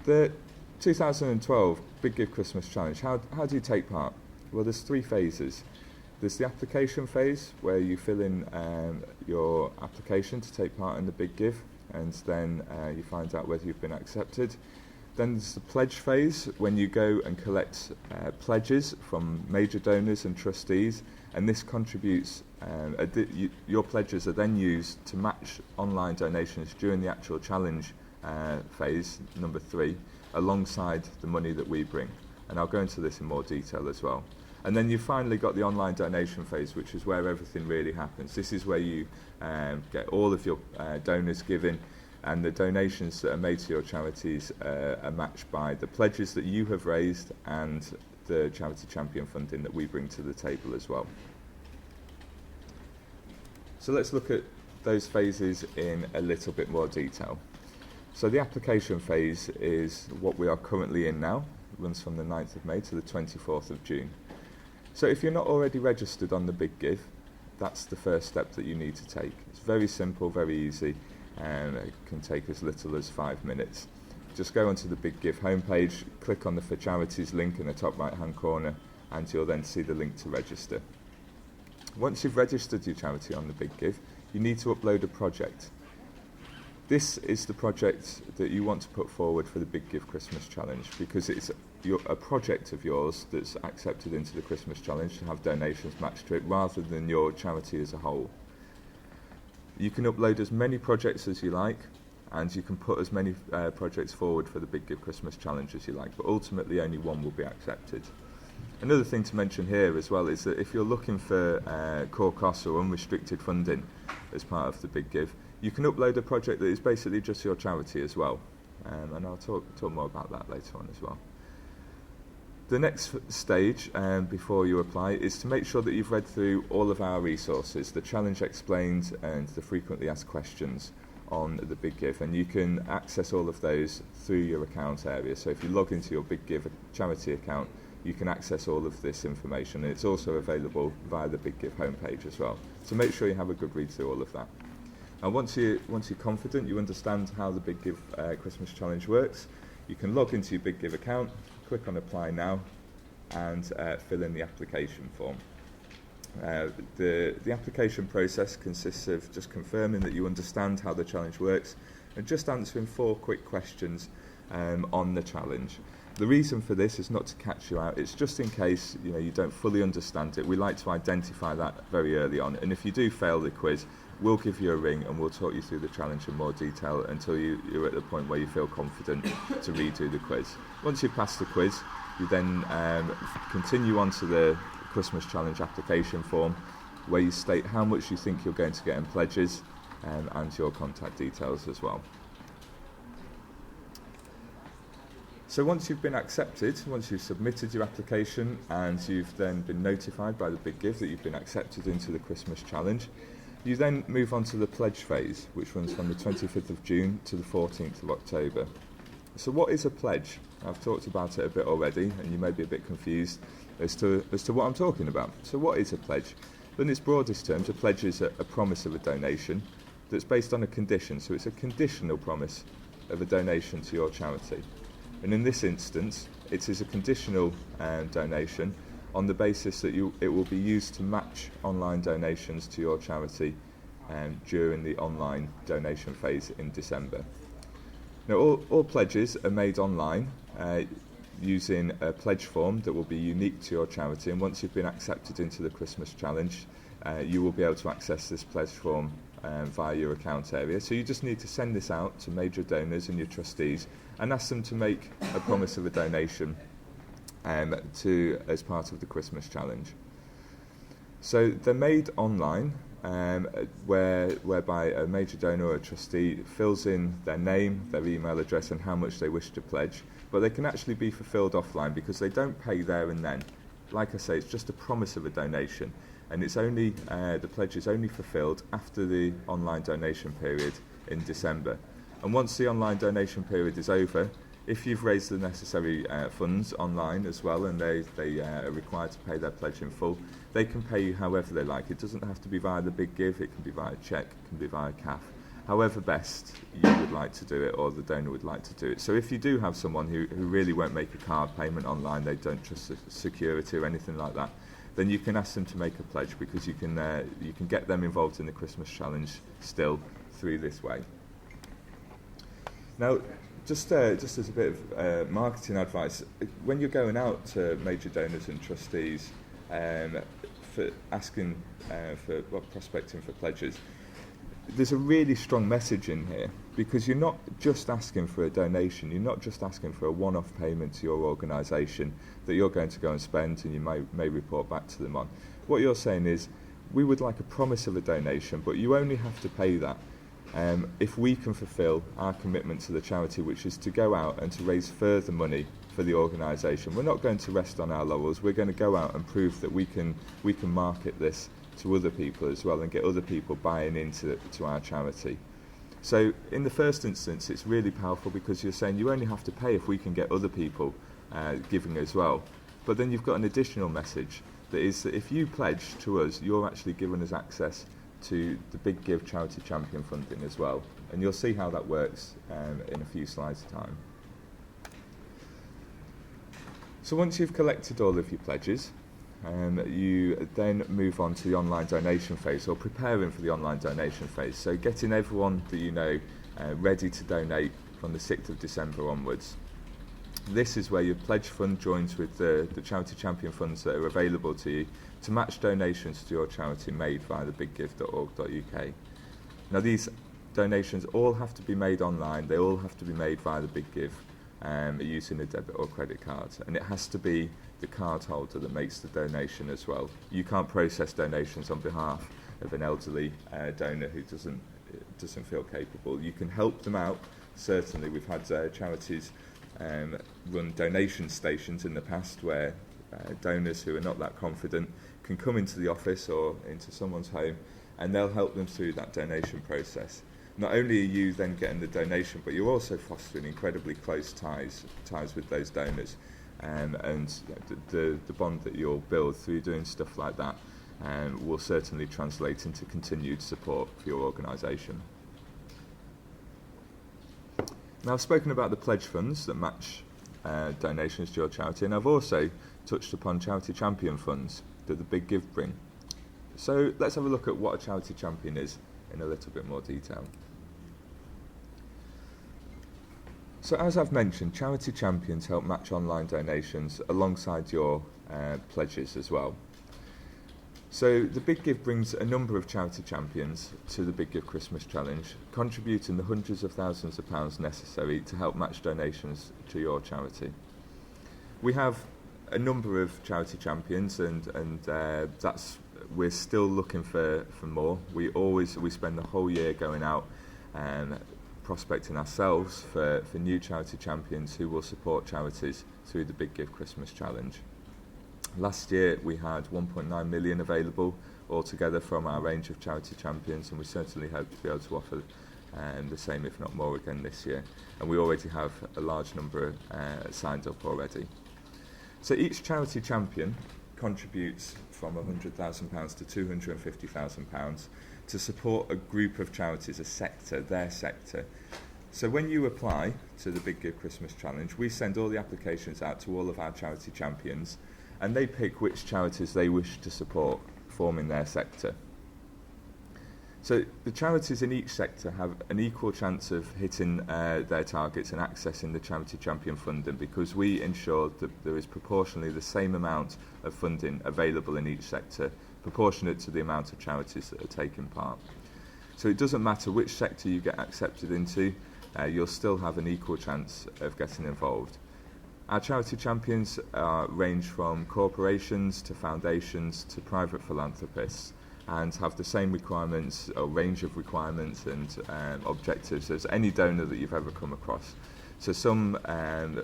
The 2012 Big Give Christmas Challenge, how do you take part? Well, there's 3 phases. There's the application phase, where you fill in your application to take part in the Big Give, and then you find out whether you've been accepted. Then there's the pledge phase, when you go and collect pledges from major donors and trustees, and this contributes, your pledges are then used to match online donations during the actual challenge phase, number 3, alongside the money that we bring. And I'll go into this in more detail as well. And then you've finally got the online donation phase, which is where everything really happens. This is where you get all of your donors giving, and the donations that are made to your charities are matched by the pledges that you have raised and the charity champion funding that we bring to the table as well. So let's look at those phases in a little bit more detail. So the application phase is what we are currently in now. It runs from the 9th of May to the 24th of June. So if you're not already registered on the Big Give, that's the first step that you need to take. It's very simple, very easy, and it can take as little as 5 minutes. Just go onto the Big Give homepage, click on the For Charities link in the top right hand corner, and you'll then see the link to register. Once you've registered your charity on the Big Give, you need to upload a project. This is the project that you want to put forward for the Big Give Christmas Challenge, because it's a project of yours that's accepted into the Christmas Challenge to have donations matched to it, rather than your charity as a whole. You can upload as many projects as you like, and you can put as many projects forward for the Big Give Christmas Challenge as you like, but ultimately only one will be accepted. Another thing to mention here as well is that if you're looking for core costs or unrestricted funding as part of the Big Give, you can upload a project that is basically just your charity as well, and I'll talk more about that later on as well. The next stage before you apply is to make sure that you've read through all of our resources, the Challenge Explained and the Frequently Asked Questions on the Big Give, and you can access all of those through your account area. So if you log into your Big Give charity account, you can access all of this information, and it's also available via the Big Give homepage as well. So make sure you have a good read through all of that. And once you're confident, you understand how the Big Give Christmas Challenge works, you can log into your Big Give account, click on Apply Now, and fill in the application form. The application process consists of just confirming that you understand how the challenge works and just answering 4 quick questions on the challenge. The reason for this is not to catch you out, it's just in case you don't fully understand it. We like to identify that very early on, and if you do fail the quiz, we'll give you a ring and we'll talk you through the challenge in more detail until you're at the point where you feel confident to redo the quiz. Once you've passed the quiz, you then continue on to the Christmas Challenge application form, where you state how much you think you're going to get in pledges and your contact details as well. So once you've been accepted, once you've submitted your application and you've then been notified by the Big Give that you've been accepted into the Christmas Challenge, you then move on to the pledge phase, which runs from the 25th of June to the 14th of October. So what is a pledge? I've talked about it a bit already, and you may be a bit confused as to what I'm talking about. So what is a pledge? In its broadest terms, a pledge is a promise of a donation that's based on a condition. So it's a conditional promise of a donation to your charity. And in this instance, it is a conditional donation on the basis that it will be used to match online donations to your charity during the online donation phase in December. Now, all pledges are made online using a pledge form that will be unique to your charity, and once you've been accepted into the Christmas Challenge, you will be able to access this pledge form via your account area. So you just need to send this out to major donors and your trustees and ask them to make a promise of a donation as part of the Christmas Challenge. So they're made online, whereby a major donor or a trustee fills in their name, their email address and how much they wish to pledge, but they can actually be fulfilled offline because they don't pay there and then. Like I say, it's just a promise of a donation, and it's only the pledge is only fulfilled after the online donation period in December. And once the online donation period is over, if you've raised the necessary funds online as well, and they are required to pay their pledge in full, they can pay you however they like. It doesn't have to be via the Big Give, it can be via cheque, it can be via CAF. however best you would like to do it or the donor would like to do it. So if you do have someone who really won't make a card payment online, they don't trust security or anything like that, then you can ask them to make a pledge, because you can get them involved in the Christmas challenge still through this way. Now, just as a bit of marketing advice, when you're going out to major donors and trustees for asking prospecting for pledges, there's a really strong message in here, because you're not just asking for a donation, you're not just asking for a one-off payment to your organisation that you're going to go and spend and you may report back to them on. What you're saying is, we would like a promise of a donation, but you only have to pay that if we can fulfil our commitment to the charity, which is to go out and to raise further money for the organisation. We're not going to rest on our laurels. We're going to go out and prove that we can market this to other people as well and get other people buying into our charity. So in the first instance, it's really powerful, because you're saying you only have to pay if we can get other people giving as well. But then you've got an additional message, that is that if you pledge to us, you're actually giving us access to the Big Give Charity Champion funding as well. And you'll see how that works in a few slides' time. So once you've collected all of your pledges, you then move on to the online donation phase, or preparing for the online donation phase. So getting everyone that you know ready to donate from the 6th of December onwards. This is where your pledge fund joins with the charity champion funds that are available to you to match donations to your charity made via the biggive.org.uk. Now, these donations all have to be made online. They all have to be made via the Big Give using a debit or credit card, and it has to be the card holder that makes the donation as well. You can't process donations on behalf of an elderly donor who doesn't feel capable. You can help them out. Certainly, we've had charities run donation stations in the past where donors who are not that confident can come into the office or into someone's home, and they'll help them through that donation process. Not only are you then getting the donation, but you're also fostering incredibly close ties with those donors, and the bond that you'll build through doing stuff like that will certainly translate into continued support for your organisation. Now, I've spoken about the pledge funds that match donations to your charity, and I've also touched upon charity champion funds that the Big Give bring. So let's have a look at what a charity champion is in a little bit more detail. So as I've mentioned, charity champions help match online donations alongside your pledges as well. So the Big Give brings a number of charity champions to the Big Give Christmas Challenge, contributing the hundreds of thousands of pounds necessary to help match donations to your charity. We have a number of charity champions, and we're still looking for more. We spend the whole year going out and prospecting ourselves for new charity champions who will support charities through the Big Give Christmas Challenge. Last year we had 1.9 million available altogether from our range of charity champions, and we certainly hope to be able to offer the same, if not more, again this year. And we already have a large number signed up already. So each charity champion contributes from £100,000 to £250,000 to support a group of charities, a sector, their sector. So when you apply to the Big Give Christmas Challenge, we send all the applications out to all of our charity champions, and they pick which charities they wish to support, forming their sector. So the charities in each sector have an equal chance of hitting their targets and accessing the charity champion funding, because we ensure that there is proportionally the same amount of funding available in each sector, proportionate to the amount of charities that are taking part. So it doesn't matter which sector you get accepted into, you'll still have an equal chance of getting involved. Our charity champions range from corporations to foundations to private philanthropists, and have the same requirements, or range of requirements and objectives as any donor that you've ever come across. So some,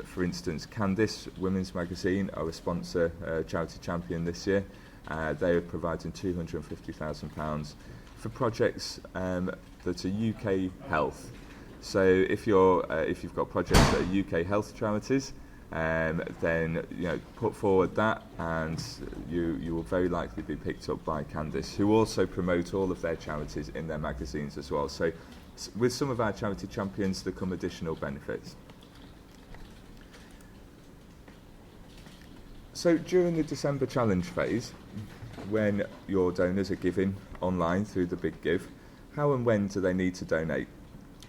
for instance, Candice Women's Magazine are a sponsor charity champion this year. They are providing £250,000 for projects that are UK health. So if you've got projects that are UK health charities, then put forward that, and you will very likely be picked up by Candice, who also promote all of their charities in their magazines as well. So With some of our charity champions, there come additional benefits. So during the December challenge phase, when your donors are giving online through the Big Give, how and when do they need to donate?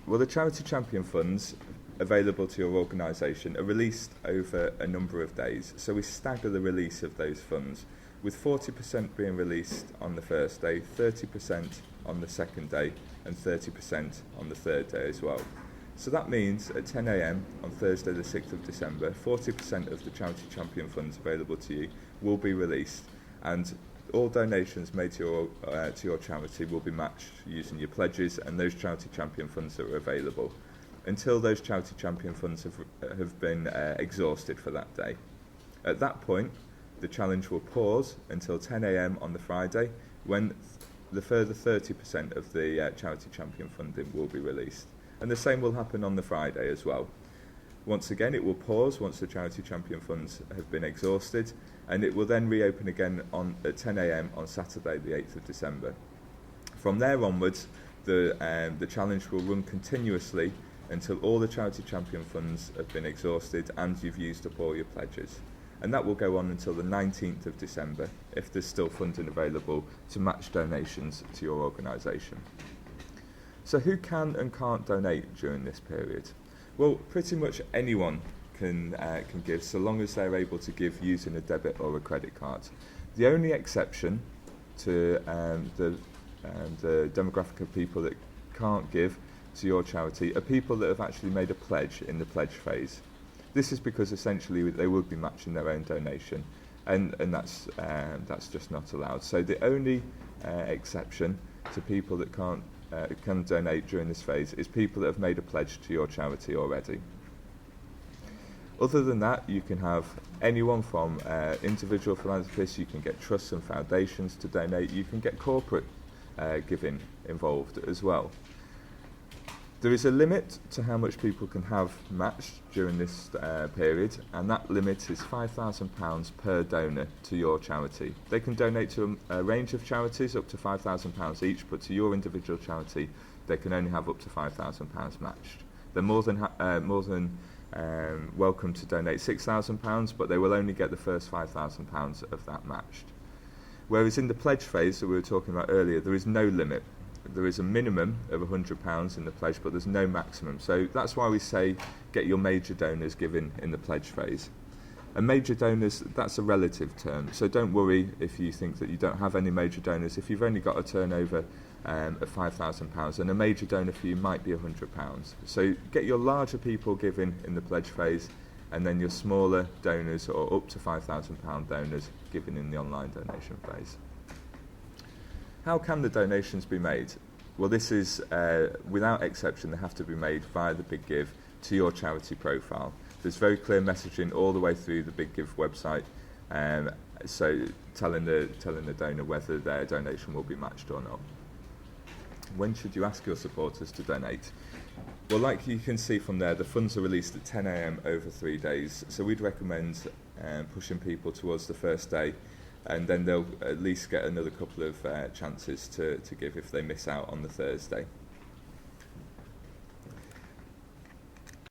Well, the charity champion funds available to your organisation are released over a number of days. So we stagger the release of those funds, with 40% being released on the first day, 30% on the second day, and 30% on the third day as well. So that means at 10 a.m. on Thursday the 6th of December, 40% of the charity champion funds available to you will be released, and all donations made to your charity will be matched using your pledges and those charity champion funds that are available, until those charity champion funds have been exhausted for that day. At that point, the challenge will pause until 10 a.m. on the Friday, when the further 30% of the charity champion funding will be released. And the same will happen on the Friday as well. Once again, it will pause once the charity champion funds have been exhausted, and it will then reopen again at 10 a.m. on Saturday the 8th of December. From there onwards, the challenge will run continuously until all the charity champion funds have been exhausted and you've used up all your pledges. And that will go on until the 19th of December, if there's still funding available to match donations to your organisation. So who can and can't donate during this period? Well, pretty much anyone can give, so long as they're able to give using a debit or a credit card. The only exception to the demographic of people that can't give to your charity are people that have actually made a pledge in the pledge phase. This is because essentially they would be matching their own donation, and that's just not allowed. So the only exception to people that can donate during this phase is people that have made a pledge to your charity already. Other than that, you can have anyone from individual philanthropists, you can get trusts and foundations to donate, you can get corporate giving involved as well. There is a limit to how much people can have matched during this period, and that limit is £5,000 per donor to your charity. They can donate to a range of charities up to £5,000 each, but to your individual charity they can only have up to £5,000 matched. They're more than welcome to donate £6,000, but they will only get the first £5,000 of that matched. Whereas in the pledge phase that we were talking about earlier, there is no limit. There is a minimum of £100 in the pledge, but there's no maximum. So that's why we say get your major donors given in the pledge phase. And major donors, that's a relative term. So don't worry if you think that you don't have any major donors. If you've only got a turnover of £5,000, then a major donor for you might be £100. So get your larger people given in the pledge phase, and then your smaller donors, or up to £5,000 donors, given in the online donation phase. How can the donations be made? Well, this is, without exception, they have to be made via the Big Give to your charity profile. There's very clear messaging all the way through the Big Give website, so telling the donor whether their donation will be matched or not. When should you ask your supporters to donate? Well, like you can see from there, the funds are released at 10 a.m. over 3 days, so we'd recommend pushing people towards the first day, and then they'll at least get another couple of chances to give if they miss out on the Thursday.